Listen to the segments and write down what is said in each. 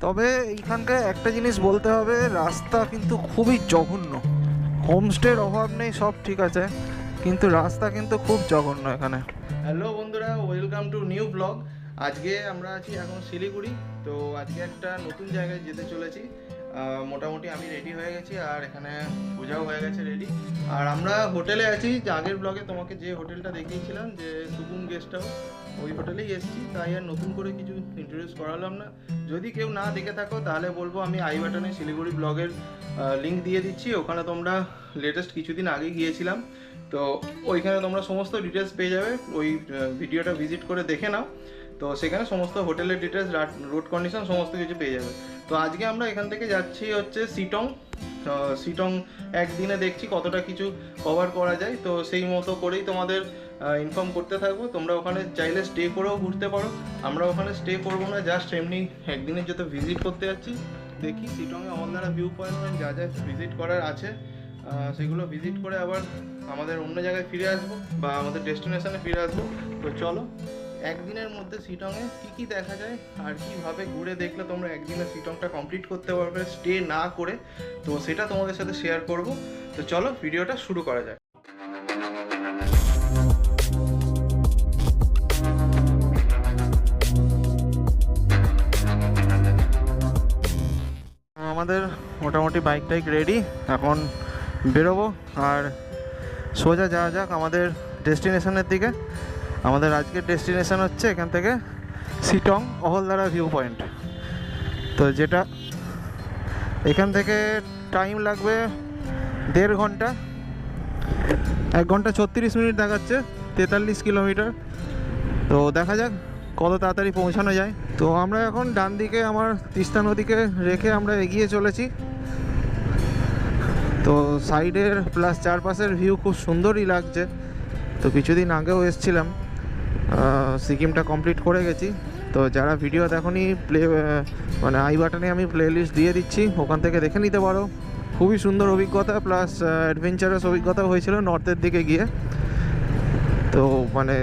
তবে এইখানকার একটা জিনিস বলতে হবে, রাস্তা কিন্তু খুবই জঘন্য। হোমস্টের অভাব নেই, সব ঠিক আছে, কিন্তু রাস্তা কিন্তু খুব জঘন্য এখানে। হ্যালো বন্ধুরা, ওয়েলকাম টু নিউ ব্লগ। আজকে আমরা আছি এখন শিলিগুড়ি। তো আজকে একটা নতুন জায়গায় যেতে চলেছি। মোটামুটি আমি রেডি হয়ে গেছি, আর এখানে পূজাও হয়ে গেছে রেডি। আর আমরা হোটেলে আছি, যে আগের ব্লগে তোমাকে যে হোটেলটা দেখিয়েছিলাম, যে সুকুম গেস্ট হাউস, ওই হোটেলেই এসেছি। তাই আর নতুন করে কিছু ইন্ট্রোডিউস করালাম না। যদি কেউ না দেখে থাকো তাহলে বলবো, আমি আই বাটনে শিলিগুড়ি ব্লগের লিঙ্ক দিয়ে দিচ্ছি। ওখানে তোমরা লেটেস্ট কিছুদিন আগে গিয়েছিলাম, তো ওইখানে তোমরা সমস্ত ডিটেলস পেয়ে যাবে। ওই ভিডিওটা ভিজিট করে দেখে নাও। তো সেখানে সমস্ত হোটেলের ডিটেলস, রুট কন্ডিশন সমস্ত কিছু পেয়ে যাবে। তো আজকে আমরা এখান থেকে যাচ্ছি হচ্ছে শিটং। শিটং একদিনে দেখছি কতটা কিছু কভার করা যায়, তো সেই মতো করেই তোমাদের ইনফর্ম করতে থাকবো। তোমরা ওখানে চাইলে স্টে করেও ঘুরতে পারো। আমরা ওখানে স্টে করবো না, জাস্ট এমনি একদিনের যত ভিজিট করতে যাচ্ছি। দেখি শিটংয়ে অমলদারা ভিউ পয়েন্ট যা যা ভিজিট করার আছে সেগুলো ভিজিট করে আবার আমাদের অন্য জায়গায় ফিরে আসবো, বা আমাদের ডেস্টিনেশনে ফিরে আসবো। তো চলো, একদিনের মধ্যে শিটংয়ে কী কী দেখা যায় আর কীভাবে ঘুরে দেখলে তোমরা একদিনে শিটংটা কমপ্লিট করতে পারবে স্টে না করে, তো সেটা তোমাদের সাথে শেয়ার করব। তো চলো ভিডিওটা শুরু করা যায়। আমাদের মোটামুটি বাইক টাইক রেডি, এখন বেরোবো আর সোজা যাওয়া যাক আমাদের ডেস্টিনেশনের দিকে। আমাদের আজকের ডেস্টিনেশন হচ্ছে এখান থেকে শিটং অহলদারা ভিউ পয়েন্ট। তো যেটা এখান থেকে টাইম লাগবে 1.5 ঘন্টা, 1 ঘন্টা 36 মিনিট দেখাচ্ছে, 43 কিলোমিটার। তো দেখা যাক কত তাড়াতাড়ি পৌঁছানো যায়। তো আমরা এখন ডান দিকে আমার তিস্তা নদীকে রেখে আমরা এগিয়ে চলেছি। তো সাইডের প্লাস চারপাশের ভিউ খুব সুন্দরই লাগছে। তো কিছুদিন আগেও এসেছিলাম, সিকিমটা কমপ্লিট করে গেছি। তো যারা ভিডিও দেখোনি, মানে আই বাটনে আমি প্লে লিস্ট দিয়ে দিচ্ছি, ওখান থেকে দেখে নিতে পারো। খুবই সুন্দর অভিজ্ঞতা, প্লাস অ্যাডভেঞ্চারাস অভিজ্ঞতা হয়েছিল নর্থের দিকে গিয়ে। তো মানে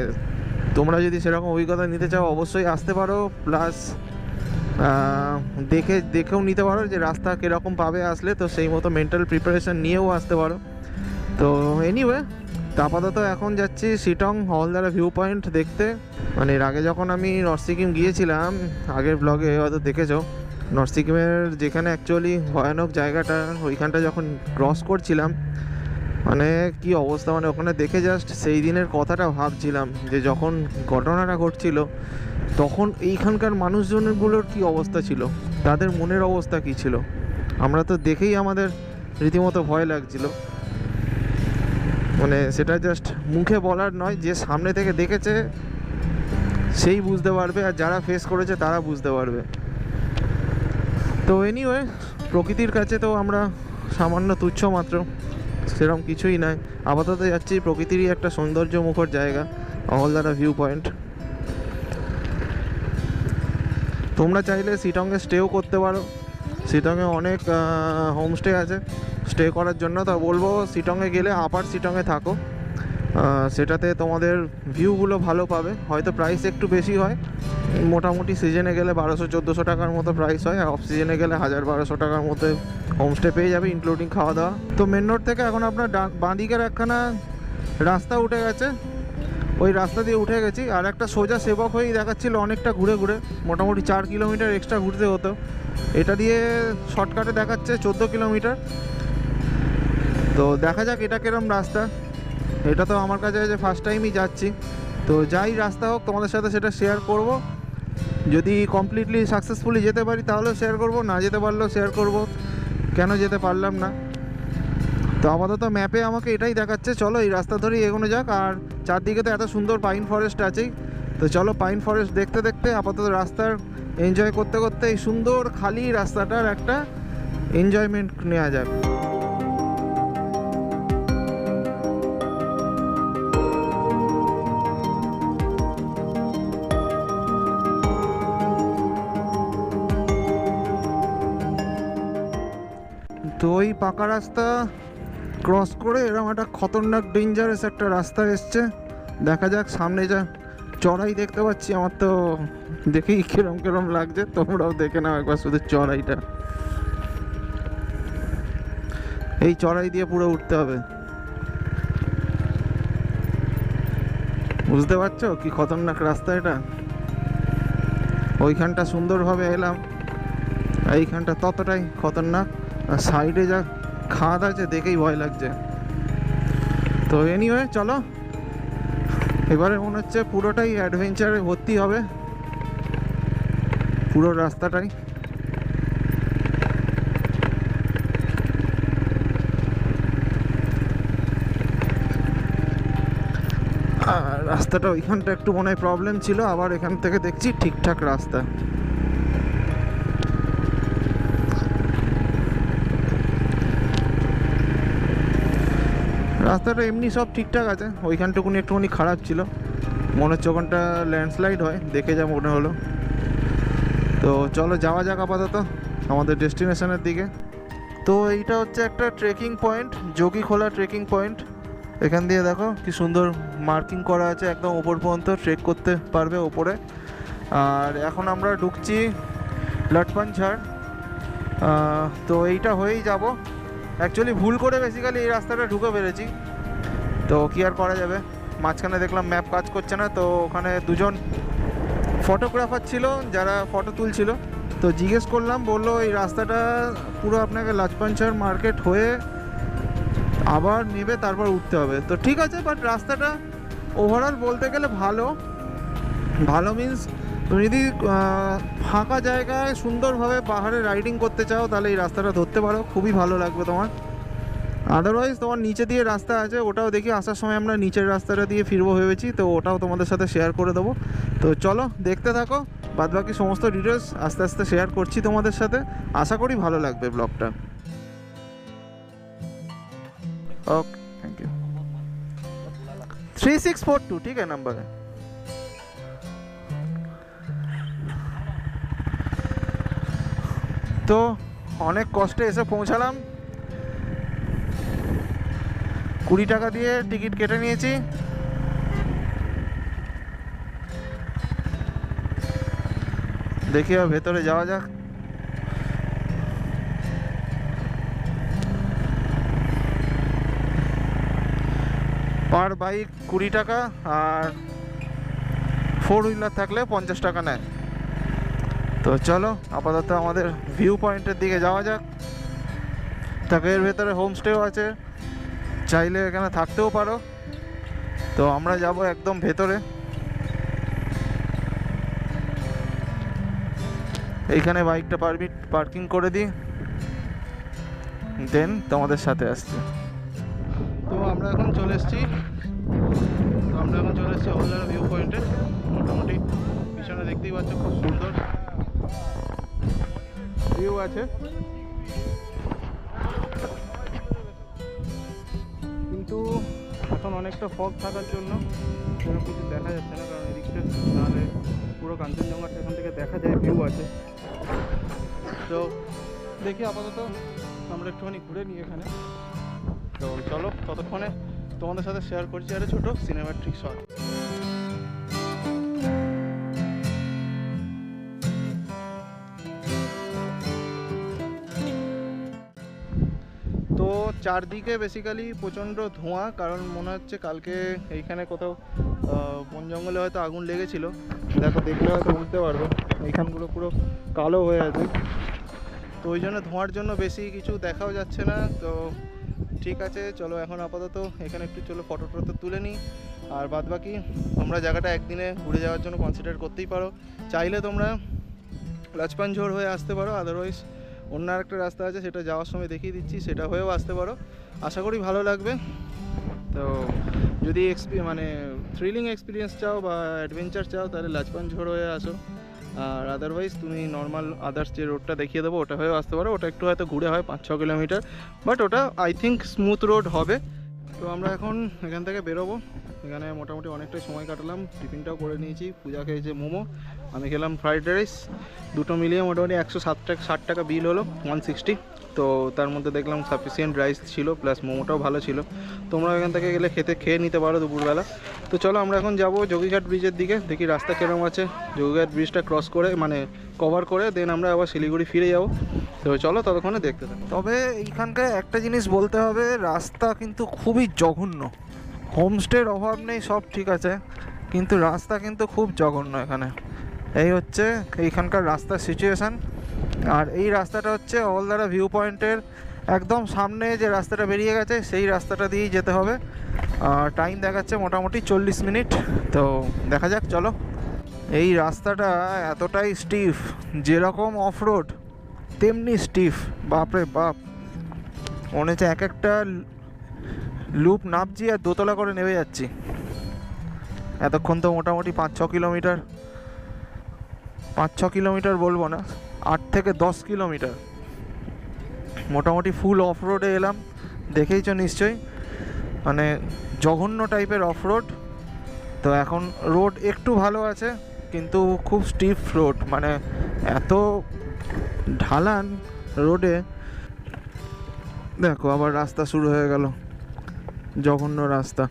তোমরা যদি সেরকম অভিজ্ঞতা নিতে চাও অবশ্যই আসতে পারো, প্লাস দেখেও নিতে পারো যে রাস্তা কীরকম পাবে আসলে। তো সেই মতো মেন্টাল প্রিপারেশান নিয়েও আসতে পারো। তো এনিওয়ে, আপাতত এখন যাচ্ছি শিটং হলদারা ভিউ পয়েন্ট দেখতে। মানে এর আগে যখন আমি নর্থ সিকিম গিয়েছিলাম, আগের ব্লগে হয়তো দেখেছো, নর্থ সিকিমের যেখানে অ্যাকচুয়ালি ভয়ানক জায়গাটা, ওইখানটা যখন ক্রস করছিলাম, মানে কি অবস্থা, মানে ওখানে দেখে জাস্ট সেই দিনের কথাটা ভাবছিলাম, যে যখন ঘটনাটা ঘটছিল তখন এইখানকার মানুষজনগুলোর কি অবস্থা ছিল, তাদের মনের অবস্থা কি ছিল। আমরা তো দেখেই আমাদের রীতিমতো ভয় লাগছিল। মানে সেটা জাস্ট মুখে বলার নয়, যে সামনে থেকে দেখেছে সেই বুঝতে পারবে, আর যারা ফেস করেছে তারা বুঝতে পারবে। তো এনিওয়ে, প্রকৃতির কাছে তো আমরা সামান্য তুচ্ছ মাত্র, সেরকম কিছুই নয়। আপাতত যাচ্ছি প্রকৃতিরই একটা সৌন্দর্য মুখর জায়গা, অহলদারা ভিউ পয়েন্ট। তোমরা চাইলে শিটংয়ে স্টেও করতে পারো, শিটংয়ে অনেক হোমস্টে আছে স্টে করার জন্য। তা বলবো শিটংয়ে গেলে আপার শিটংয়ে থাকো, সেটাতে তোমাদের ভিউগুলো ভালো পাবে। হয়তো প্রাইস একটু বেশি হয়, মোটামুটি সিজনে গেলে 1200-1400 টাকার মতো প্রাইস হয়, আর অফ সিজনে গেলে 1000-1200 টাকার মধ্যে হোমস্টে পেয়ে যাবে, ইনক্লুডিং খাওয়া দাওয়া। তো মেন রোড থেকে এখন আপনার বাঁদিকের একখানা রাস্তা উঠে গেছে, ওই রাস্তা দিয়ে উঠে গেছি। আর একটা সোজা সেবক হয়েই দেখাচ্ছিল অনেকটা ঘুরে ঘুরে, মোটামুটি 4 কিলোমিটার এক্সট্রা ঘুরতে হতো। এটা দিয়ে শর্টকাটে দেখাচ্ছে 14 কিলোমিটার। তো দেখা যাক এটা কিরম রাস্তা। এটা তো আমার কাছে যে ফার্স্ট টাইমই যাচ্ছি, তো যাই রাস্তা হোক তোমাদের সাথে সেটা শেয়ার করব। যদি কমপ্লিটলি সাকসেসফুলি যেতে পারি তাহলেও শেয়ার করব, না যেতে পারলেও শেয়ার করব, কেন যেতে পারলাম না। তো আপাতত ম্যাপে আমাকে এটাই দেখাচ্ছে, চলো এই রাস্তা ধরেই এগোনো যাক। আর চারদিকে তো এত সুন্দর পাইন ফরেস্ট আছেই, তো চলো পাইন ফরেস্ট দেখতে দেখতে আপাতত রাস্তার এনজয় করতে করতে এই সুন্দর খালি রাস্তাটার একটা এনজয়মেন্ট নেওয়া যাক। তো ওই পাকা রাস্তা ক্রস করে এরকম একটা খতরনাক ডেঞ্জারাস একটা রাস্তা এসছে। দেখা যাক, সামনে যা চড়াই দেখতে পাচ্ছি, আমার তো দেখি কিরম কিরম লাগছে, তোমরাও দেখে নাও একবার শুধু চড়াইটা। এই চড়াই দিয়ে পুরো উঠতে হবে, বুঝতে পারছো কি খতরনাক রাস্তা এটা। ওইখানটা সুন্দরভাবে এলাম, এইখানটা ততটাই খতরনাক। আর সাইডে যা খাদ আছে দেখেই ভয় লাগছে। তো এনিওয়ে চলো, এবারে মনে হচ্ছে পুরোটাই অ্যাডভেঞ্চারে ভর্তি হবে, পুরো রাস্তাটাই। আর রাস্তাটা ওইখানটা একটু মনে হয় প্রবলেম ছিল, আবার এখান থেকে দেখছি ঠিকঠাক রাস্তা। রাস্তাটা এমনি সব ঠিকঠাক আছে, ওইখানটুকুনি একটুখানি খারাপ ছিল, মনে হচ্ছে ওখানটা ল্যান্ডস্লাইড হয়, দেখে যা মনে হলো। তো চলো যাওয়া যাক আপাতত আমাদের ডেস্টিনেশনের দিকে। তো এইটা হচ্ছে একটা ট্রেকিং পয়েন্ট, যোগীখোলা ট্রেকিং পয়েন্ট। এখান দিয়ে দেখো কি সুন্দর মার্কিং করা আছে, একদম ওপর পর্যন্ত ট্রেক করতে পারবে ওপরে। আর এখন আমরা ঢুকছি লাটপাঞ্ঝাড়। তো এইটা হয়েই যাব। অ্যাকচুয়ালি ভুল করে বেসিক্যালি এই রাস্তাটা ঢুকে পেরেছি, তো কি আর করা যাবে। মাঝখানে দেখলাম ম্যাপ কাজ করছে না, তো ওখানে দুজন ফটোগ্রাফার ছিল যারা ফটো তুলছিল, তো জিজ্ঞেস করলাম, বললো এই রাস্তাটা পুরো আপনাকে লাচপাঞ্চার মার্কেট হয়ে আবার নেবে তারপর উঠতে হবে। তো ঠিক আছে, বাট রাস্তাটা ওভারঅল বলতে গেলে ভালো। ভালো মিন্স তুমি যদি ফাঁকা জায়গায় সুন্দরভাবে পাহাড়ে রাইডিং করতে চাও তাহলে এই রাস্তাটা ধরতে পারো, খুবই ভালো লাগবে তোমার। আদারওয়াইজ তোমার নিচে দিয়ে রাস্তা আছে, ওটাও দেখি আসার সময় আমরা নিচের রাস্তাটা দিয়ে ফিরবো ভেবেছি, তো ওটাও তোমাদের সাথে শেয়ার করে দেবো। তো চলো দেখতে থাকো, বাদবাকি সমস্ত ডিটেলস আস্তে আস্তে শেয়ার করছি তোমাদের সাথে। আশা করি ভালো লাগবে ব্লগটা। Okay thank you. 3642 ठीक है नंबर है। তো অনেক কষ্টে এসে পৌঁছালাম, 20 টাকা দিয়ে টিকিট কেটে নিয়েছি। দেখি আর ভেতরে যাওয়া যাক। পার বাইক 20 টাকা, আর 4 হুইলার থাকলে 50 টাকা নেয়। তো চলো আপাতত আমাদের ভিউ পয়েন্টের দিকে যাওয়া যাক। তাকে এর ভেতরে হোমস্টেও আছে, চাইলে এখানে থাকতেও পারো। তো আমরা যাব একদম ভেতরে। এইখানে বাইকটা পার্কিং করে দিই, দেন তোমাদের সাথে আসছি। তো আমরা এখন চলে এসেছি হলদার ভিউ পয়েন্টে। মোটামুটি পিছনে দেখতেই পাচ্ছ খুব সুন্দর ভিউ আছে, কিন্তু এখন অনেকটা ফগ থাকার জন্য সেরকম কিছু দেখা যাচ্ছে না, কারণ এদিকটা নাহলে পুরো কাঞ্চনজঙ্ঘাটা এখান থেকে দেখা যায়, ভিউ আছে। তো দেখি আপাতত আমরা একটুখানি ঘুরে নিই এখানে। তো চলো ততক্ষণে তোমাদের সাথে শেয়ার করছি একটা ছোটো সিনেমাটিক শট। তো চারদিকে বেসিক্যালি প্রচণ্ড ধোঁয়া, কারণ মনে হচ্ছে কালকে এইখানে কোথাও বন জঙ্গলে হয়তো আগুন লেগেছিল। দেখো দেখলে হয়তো বুঝতে পারবে, এইখানগুলো পুরো কালো হয়ে আছে। তো ওই জন্য ধোঁয়ার জন্য বেশি কিছু দেখাও যাচ্ছে না। তো ঠিক আছে চলো এখন আপাতত এখানে একটু চলো ফটো টটো তুলে নিই। আর বাদবাকি তোমরা জায়গাটা একদিনে ঘুরে যাওয়ার জন্য কনসিডার করতেই পারো। চাইলে তোমরা লাচপাঞ্ঝোড় হয়ে আসতে পারো, আদারওয়াইজ অন্য একটা রাস্তা আছে, সেটা যাওয়ার সময় দেখিয়ে দিচ্ছি, সেটা হয়েও আসতে পারো। আশা করি ভালো লাগবে। তো যদি মানে থ্রিলিং এক্সপিরিয়েন্স চাও বা অ্যাডভেঞ্চার চাও তাহলে লাচপাঞ্ঝোড় হয়ে আসো। আর আদারওয়াইজ তুমি নর্মাল আদার্স যে রোডটা দেখিয়ে দেবো ওটা হয়েও আসতে পারো। ওটা একটু হয়তো ঘুরে হয় 5-6 কিলোমিটার, বাট ওটা আই থিঙ্ক স্মুথ রোড হবে। তো আমরা এখন এখান থেকে বেরোবো। এখানে মোটামুটি অনেকটাই সময় কাটালাম, টিফিনটাও করে নিয়েছি। পূজা খেয়েছে মোমো, আমি খেলাম ফ্রাইড রাইস, দুটো মিলিয়ে মোটামুটি 160 টাকা বিল হলো, 160। তো তার মধ্যে দেখলাম সাফিসিয়েন্ট রাইস ছিল, প্লাস মোমোটাও ভালো ছিল। তোমরা এখান থেকে গেলে খেয়ে নিতে পারো দুপুরবেলা। তো চলো আমরা এখন যাব যোগীঘাট ব্রিজের দিকে, দেখি রাস্তা কীরকম আছে। যোগীঘাট ব্রিজটা ক্রস করে মানে কভার করে দেন আমরা আবার শিলিগুড়ি ফিরে যাবো। তো চলো ততক্ষণে দেখতে থাকো। তবে এইখানকার একটা জিনিস বলতে হবে, রাস্তা কিন্তু খুবই জঘন্য। হোমস্টের অভাব নেই, সব ঠিক আছে, কিন্তু রাস্তা কিন্তু খুব জঘন্য এখানে। এই হচ্ছে এইখানকার রাস্তার সিচুয়েশান। আর এই রাস্তাটা হচ্ছে অলদারা ভিউ পয়েন্টের একদম সামনে যে রাস্তাটা বেরিয়ে গেছে সেই রাস্তাটা দিয়েই যেতে হবে। টাইম দেখাচ্ছে মোটামুটি 40 মিনিট। তো দেখা যাক, চলো। এই রাস্তাটা এতটাই স্টিফ, যেরকম অফ রোড তেমনি স্টিফ, বাপরে বাপ। মনে হচ্ছে এক একটা লুপ নামছি আর দোতলা করে নেমে যাচ্ছি। এতক্ষণ তো মোটামুটি 5-6 কিলোমিটার, 5-6 কিলোমিটার বলবো না, 8 থেকে 10 কিলোমিটার মোটামুটি ফুল অফ রোডে এলাম। দেখেইছো নিশ্চয়ই, মানে জঘন্য টাইপের অফ রোড। তো এখন রোড একটু ভালো আছে, কিন্তু খুব স্টিফ রোড, মানে এত ঢালান রোডে। দেখো আবার রাস্তা শুরু হয়ে গেল, জঘন্য রাস্তা।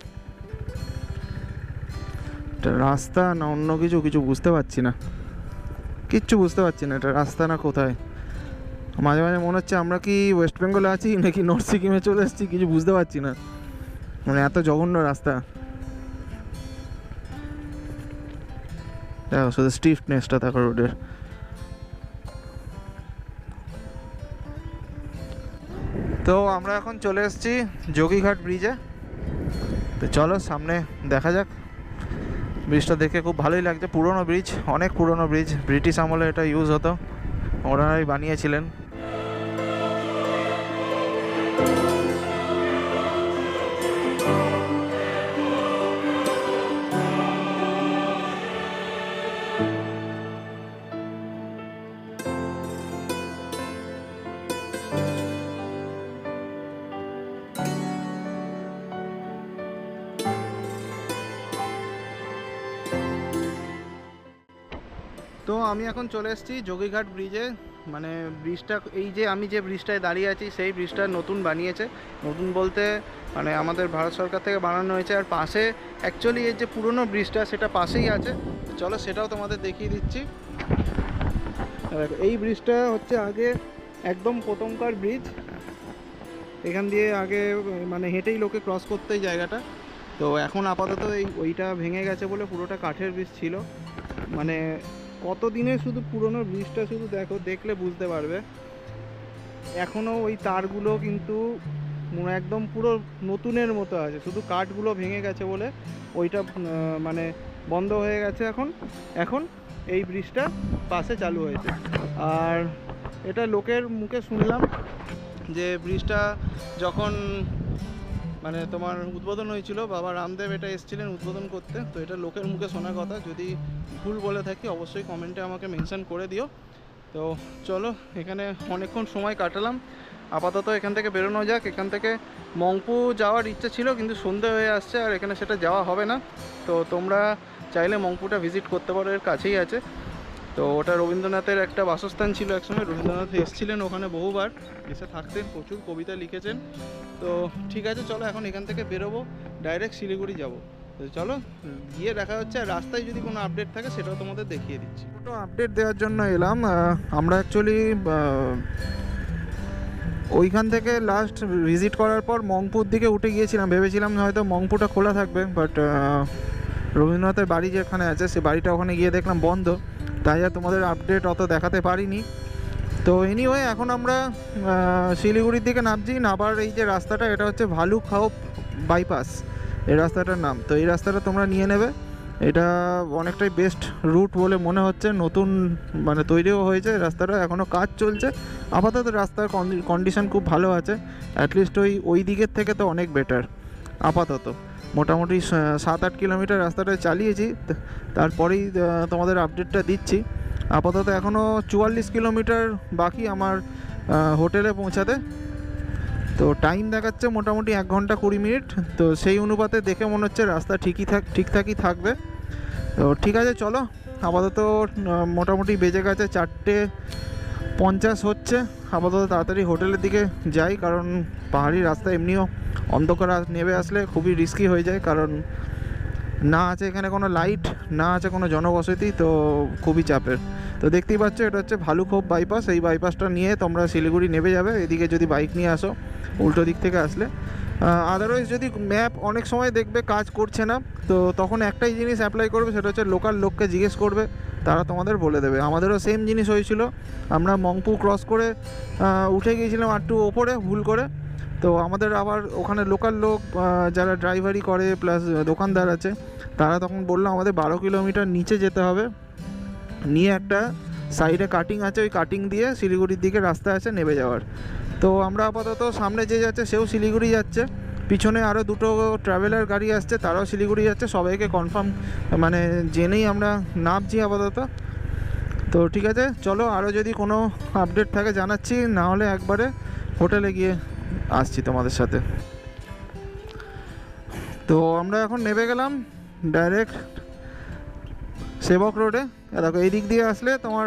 এটা রাস্তা না অন্য কিছু, কিছু বুঝতে পারছি না, কিচ্ছু বুঝতে পারছি না এটা রাস্তা না কোথায়। মাঝে মাঝে মনে হচ্ছে আমরা কি ওয়েস্ট বেঙ্গলে আছি নাকি নর্থ সিকিমে চলে এসেছি, কিছু বুঝতে পারছি না, মানে এত জঘন্য রাস্তা। দেখো শুধু স্টিফনেসটা দেখো রোডের। তো আমরা এখন চলে এসেছি যোগীঘাট ব্রিজে। তো চলো সামনে দেখা যাক। ব্রিজটা দেখে খুব ভালোই লাগছে, পুরনো ব্রিজ, অনেক পুরনো ব্রিজ, ব্রিটিশ আমলে এটা ইউজ হতো, ওনারাই বানিয়েছিলেন। তো আমি এখন চলে এসেছি যোগীঘাট ব্রিজে। মানে ব্রিজটা, এই যে আমি যে ব্রিজটায় দাঁড়িয়ে আছি সেই ব্রিজটা নতুন বানিয়েছে। নতুন বলতে মানে আমাদের ভারত সরকার থেকে বানানো হয়েছে। আর পাশে অ্যাকচুয়ালি এর যে পুরনো ব্রিজটা সেটা পাশেই আছে। চলো সেটাও তোমাদের দেখিয়ে দিচ্ছি। এই ব্রিজটা হচ্ছে আগে একদম প্রথমকার ব্রিজ, এখান দিয়ে আগে মানে হেঁটেই লোকে ক্রস করতে এই জায়গাটা। তো এখন আপাতত ওইটা ভেঙে গেছে বলে পুরোটা কাঠের ব্রিজ ছিল। মানে কত দিনের শুধু পুরনো ব্রিজটা শুধু দেখো, দেখলে বুঝতে পারবে। এখনও ওই তারগুলো কিন্তু একদম পুরো নতুনের মতো আছে, শুধু কাঠগুলো ভেঙে গেছে বলে ওইটা মানে বন্ধ হয়ে গেছে। এখন এই ব্রিজটা পাশে চালু হয়েছে। আর এটা লোকের মুখে শুনলাম যে ব্রিজটা যখন মানে তোমার উদ্বোধন হয়েছিল, বাবা রামদেব এটা এসেছিলেন উদ্বোধন করতে। তো এটা লোকের মুখে শোনা কথা, যদি ভুল বলে থাকি অবশ্যই কমেন্টে আমাকে মেনশন করে দিও। তো চলো, এখানে অনেকক্ষণ সময় কাটালাম, আপাতত এখান থেকে বেরোনো যাক। এখান থেকে মংপু যাওয়ার ইচ্ছা ছিল, কিন্তু সন্ধে হয়ে আসছে আর এখানে সেটা যাওয়া হবে না। তো তোমরা চাইলে মংপুটা ভিজিট করতে পারো, এর কাছেই আছে। তো ওটা রবীন্দ্রনাথের একটা বাসস্থান ছিল একসময়, রবীন্দ্রনাথ এসেছিলেন ওখানে বহুবার, এসে থাকতেন, প্রচুর কবিতা লিখেছেন। তো ঠিক আছে, চলো এখন এখান থেকে বেরোবো, ডাইরেক্ট শিলিগুড়ি যাব। তো চলো গিয়ে দেখা হচ্ছে। আর রাস্তায় যদি কোনো আপডেট থাকে সেটাও তোমাদের দেখিয়ে দিচ্ছি। ছোটো আপডেট দেওয়ার জন্য এলাম। আমরা অ্যাকচুয়ালি ওইখান থেকে লাস্ট ভিজিট করার পর মংপুর দিকে উঠে গিয়েছিলাম, ভেবেছিলাম হয়তো মংপুটা খোলা থাকবে, বাট রবীন্দ্রনাথের বাড়ি যেখানে আছে সে বাড়িটা ওখানে গিয়ে দেখলাম বন্ধ, তাই আর তোমাদের আপডেট অত দেখাতে পারিনি। তো এনিওয়ে এখন আমরা শিলিগুড়ির দিকে নামছি। নাবার এই যে রাস্তাটা, এটা হচ্ছে ভালুকহাও বাইপাস এই রাস্তাটার নাম। তো এই রাস্তাটা তোমরা নিয়ে নেবে, এটা অনেকটাই বেস্ট রুট বলে মনে হচ্ছে। নতুন মানে তৈরিও হয়েছে রাস্তাটা, এখনও কাজ চলছে। আপাতত রাস্তার কন্ডিশন খুব ভালো আছে, অ্যাটলিস্ট ওই দিকের থেকে তো অনেক বেটার। আপাতত মোটামুটি 7-8 কিলোমিটার রাস্তাটা চালিয়েছি, তারপরেই তোমাদের আপডেটটা দিচ্ছি। আপাতত এখনও 44 কিলোমিটার বাকি আমার হোটেলে পৌঁছাতে। তো টাইম দেখাচ্ছে মোটামুটি 1 ঘন্টা 20 মিনিট। তো সেই অনুপাতে দেখে মনে হচ্ছে রাস্তা ঠিকঠাকই থাকবে। তো ঠিক আছে, চলো আপাতত মোটামুটি বেজে গেছে 4:50 হচ্ছে। আপাতত তাড়াতাড়ি হোটেলের দিকে যাই, কারণ পাহাড়ি রাস্তা এমনিও অন্ধকার নেমে আসলে খুবই রিস্কি হয়ে যায়, কারণ না আছে এখানে কোনো লাইট, না আছে কোনো জনবসতি, তো খুবই চাপের। তো দেখতেই পাচ্ছ এটা হচ্ছে ভালুখোপ বাইপাস। এই বাইপাসটা নিয়ে তোমরা শিলিগুড়ি নেমে যাবে এদিকে যদি বাইক নিয়ে আসো, উল্টো দিক থেকে আসলে। আদারওয়াইজ যদি ম্যাপ অনেক সময় দেখবে কাজ করছে না, তো তখন একটাই জিনিস অ্যাপ্লাই করবে, সেটা হচ্ছে লোকাল লোককে জিজ্ঞেস করবে, তারা তোমাদের বলে দেবে। আমাদেরও সেম জিনিস হয়েছিল, আমরা মংপু ক্রস করে উঠে গিয়েছিলাম একটু ওপরে ভুল করে। তো আমাদের আবার ওখানে লোকাল লোক যারা ড্রাইভারি করে প্লাস দোকানদার আছে, তারা তখন বললো আমাদের 12 কিলোমিটার নিচে যেতে হবে, নিয়ে একটা সাইডে কাটিং আছে, ওই কাটিং দিয়ে শিলিগুড়ির দিকে রাস্তা আছে নেমে যাওয়ার। তো আমরা আপাতত সামনে যে যাচ্ছে সেও শিলিগুড়ি যাচ্ছে, পিছনে আরও 2টো ট্রাভেলার গাড়ি আসছে, তারাও শিলিগুড়ি যাচ্ছে। সবাইকে কনফার্ম মানে জেনেই আমরা নামছি আপাতত। তো ঠিক আছে, চলো আরও যদি কোনো আপডেট থাকে জানাচ্ছি, না হলে একবারে হোটেলে গিয়ে আসছি তোমাদের সাথে। তো আমরা এখন নেমে গেলাম ডাইরেক্ট সেবক রোডে। দেখো এই দিক দিয়ে আসলে তোমার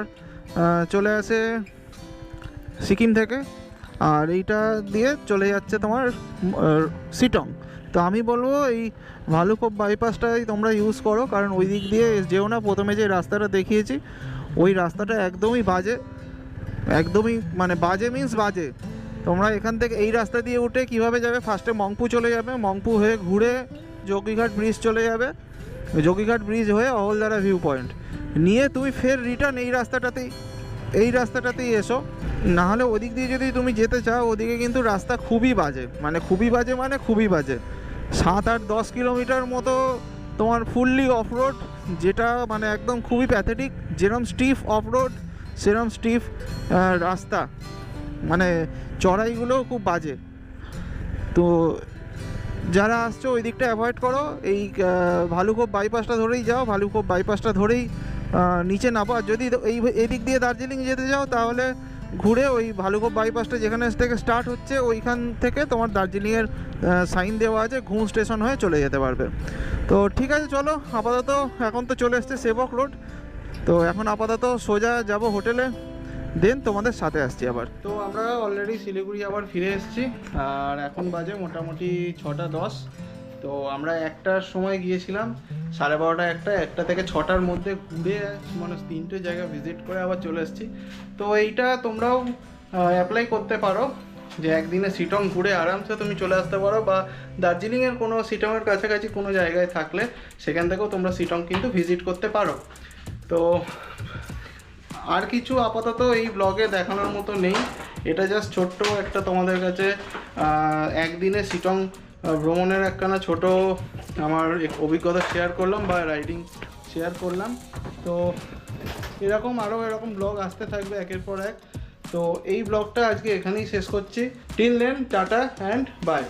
চলে আসে সিকিম থেকে, আর এইটা দিয়ে চলে যাচ্ছে তোমার সিটং। তো আমি বলবো এই ভালুখোপ বাইপাসটাই তোমরা ইউজ করো, কারণ ওই দিক দিয়ে যেও না। প্রথমে যে রাস্তাটা দেখিয়েছি ওই রাস্তাটা একদমই বাজে, একদমই মানে বাজে মিন্স বাজে। তোমরা এখান থেকে এই রাস্তা দিয়ে উঠে কিভাবে যাবে, ফার্স্টে মংপু চলে যাবে, মংপু হয়ে ঘুরে যোগীঘাট ব্রিজ চলে যাবে, যোগীঘাট ব্রিজ হয়ে অহলদারা ভিউ পয়েন্ট নিয়ে তুমি ফের রিটার্ন এই রাস্তাটাতেই এসো। না হলে ওদিক দিয়ে যদি তুমি যেতে চাও, ওদিকে কিন্তু রাস্তা খুবই বাজে, মানে খুবই বাজে। 7-8-10 কিলোমিটার মতো তোমার ফুললি অফ রোড, যেটা মানে একদম খুবই প্যাথেটিক। যেরকম স্টিফ অফ রোড সেরকম স্টিফ রাস্তা, মানে চড়াইগুলো খুব বাজে। তো যারা আসছো ওই দিকটা অ্যাভয়েড করো, এই ভালুখোপ বাইপাসটা ধরেই যাও, ভালুখোপ বাইপাসটা ধরেই নিচে নামো। আর যদি এই দিক দিয়ে দার্জিলিং যেতে যাও, তাহলে ঘুরে ওই ভালুখোপ বাইপাসটা যেখানে থেকে স্টার্ট হচ্ছে ওইখান থেকে তোমার দার্জিলিংয়ের সাইন দেওয়া আছে, ঘুম স্টেশন হয়ে চলে যেতে পারবে। তো ঠিক আছে, চলো আপাতত এখন তো চলে এসছে সেবক রোড। তো এখন আপাতত সোজা যাব হোটেলে, দেন তোমাদের সাথে আসছি আবার। তো আমরা অলরেডি শিলিগুড়ি আবার ফিরে এসেছি, আর এখন বাজে মোটামুটি 6:10। তো আমরা 1টার সময় গিয়েছিলাম, 12:30 1টা থেকে 6টার মধ্যে ঘুরে মানে 3টে জায়গা ভিজিট করে আবার চলে এসেছি। তো এইটা তোমরাও অ্যাপ্লাই করতে পারো, যে একদিনে সিটং ঘুরে আরামসে তুমি চলে আসতে পারো, বা দার্জিলিংয়ের কোনো সিটংয়ের কাছাকাছি কোনো জায়গায় থাকলে সেখান থেকেও তোমরা সিটং কিন্তু ভিজিট করতে পারো। তো আর কিছু আপাতত এই ব্লগে দেখানোর মতো নেই, এটা জাস্ট ছোট্ট একটা তোমাদের কাছে একদিনে সিটং ভ্রমণের একখানা ছোট আমার অভিজ্ঞতা শেয়ার করলাম, বা রাইডিং শেয়ার করলাম। তো এরকম ব্লগ আসতে থাকবে একের পর এক। তো এই ব্লগটা আজকে এখানেই শেষ করছি। Till then, tata and by.